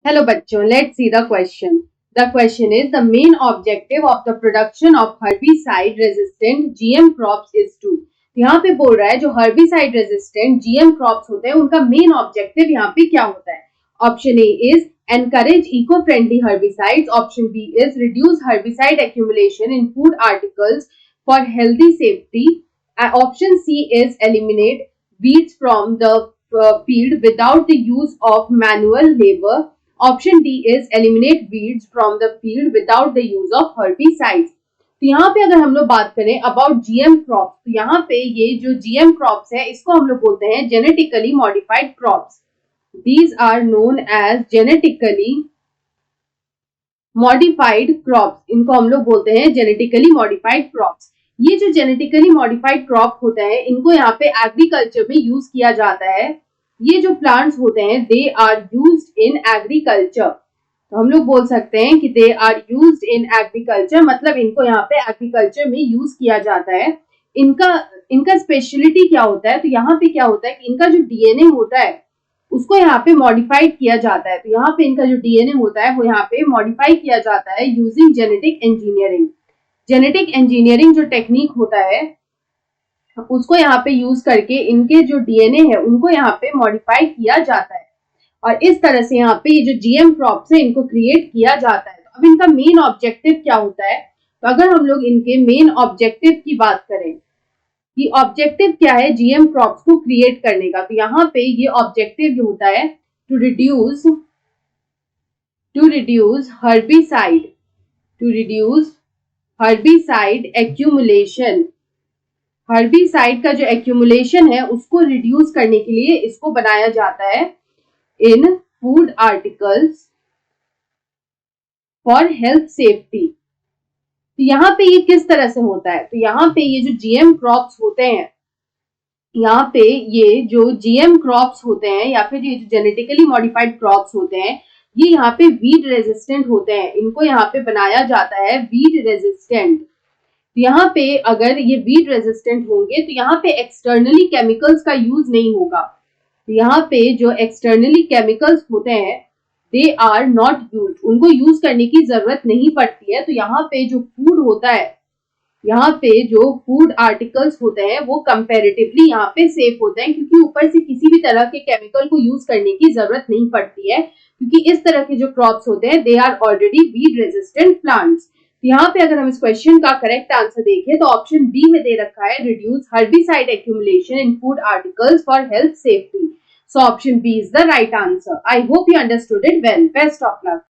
Hello बच्चों, let's see the question. The question is the main objective of the production of herbicide resistant GM crops is to. यहाँ पे बोल रहा है जो herbicide resistant GM crops होते हैं उनका main objective यहाँ पे क्या होता है. Option A is encourage eco-friendly herbicides. Option B is reduce herbicide accumulation in food articles for healthy safety. Option C is eliminate weeds from the field without the use of manual labor. Option D is eliminate weeds from the field without the use of herbicides. तो यहाँ पे अगर हम लोग बात करें about GM crops, तो यहाँ पे ये जो जीएम क्रॉप्स है इसको हम लोग बोलते हैं genetically modified crops. These are known as genetically modified crops. इनको हम लोग बोलते हैं जेनेटिकली मॉडिफाइड क्रॉप्स. ये जो जेनेटिकली मॉडिफाइड क्रॉप होता है इनको यहाँ पे एग्रीकल्चर में यूज किया जाता है. ये जो प्लांट्स होते हैं they are used in agriculture. तो हम लोग बोल सकते हैं कि they are used in agriculture, मतलब इनको यहाँ पे एग्रीकल्चर में यूज किया जाता है. इनका स्पेशलिटी क्या होता है, तो यहाँ पे क्या होता है कि इनका जो डीएनए होता है उसको यहाँ पे मॉडिफाइड किया जाता है. तो यहाँ पे इनका जो डीएनए होता है वो यहाँ पे मॉडिफाई किया जाता है using genetic engineering. Genetic engineering जो टेक्निक होता है उसको यहाँ पे यूज करके इनके जो डीएनए है उनको यहाँ पे मॉडिफाई किया जाता है और इस तरह से यहाँ पे ये जो जीएम क्रॉप्स है इनको क्रिएट किया जाता है. तो अब इनका मेन ऑब्जेक्टिव क्या होता है, तो अगर हम लोग इनके मेन ऑब्जेक्टिव की बात करें कि ऑब्जेक्टिव क्या है जीएम क्रॉप्स को क्रिएट करने का, तो यहाँ पे ये ऑब्जेक्टिव जो होता है to reduce herbicide accumulation. Herbicide का जो एक्यूमुलेशन है उसको रिड्यूस करने के लिए इसको बनाया जाता है इन food articles for health safety. तो यहाँ पे ये किस तरह से होता है, तो यहाँ पे ये जो जीएम क्रॉप्स होते हैं, यहाँ पे ये जो जीएम क्रॉप्स होते हैं या फिर ये जो जेनेटिकली मॉडिफाइड क्रॉप्स होते हैं ये यहाँ पे वीड रेजिस्टेंट होते हैं. इनको यहाँ पे बनाया जाता है वीड रेजिस्टेंट. यहाँ पे अगर ये वीड रेजिस्टेंट होंगे तो यहाँ पे एक्सटर्नली केमिकल्स का यूज नहीं होगा. तो यहाँ पे जो एक्सटर्नली केमिकल्स होते हैं दे आर नॉट यूज्ड, उनको यूज करने की जरूरत नहीं पड़ती है. तो यहाँ पे जो फूड होता है, यहाँ पे जो फूड आर्टिकल्स होते हैं वो कंपैरेटिवली यहाँ पे सेफ होते हैं क्योंकि ऊपर से किसी भी तरह के केमिकल को यूज करने की जरूरत नहीं पड़ती है क्योंकि इस तरह के जो क्रॉप्स होते हैं they are already weed resistant plants. यहाँ पे अगर हम इस क्वेश्चन का करेक्ट आंसर देखें तो ऑप्शन बी में दे रखा है reduce herbicide accumulation in food articles for health safety. So option B is the right answer. I hope you understood it well. Best of luck.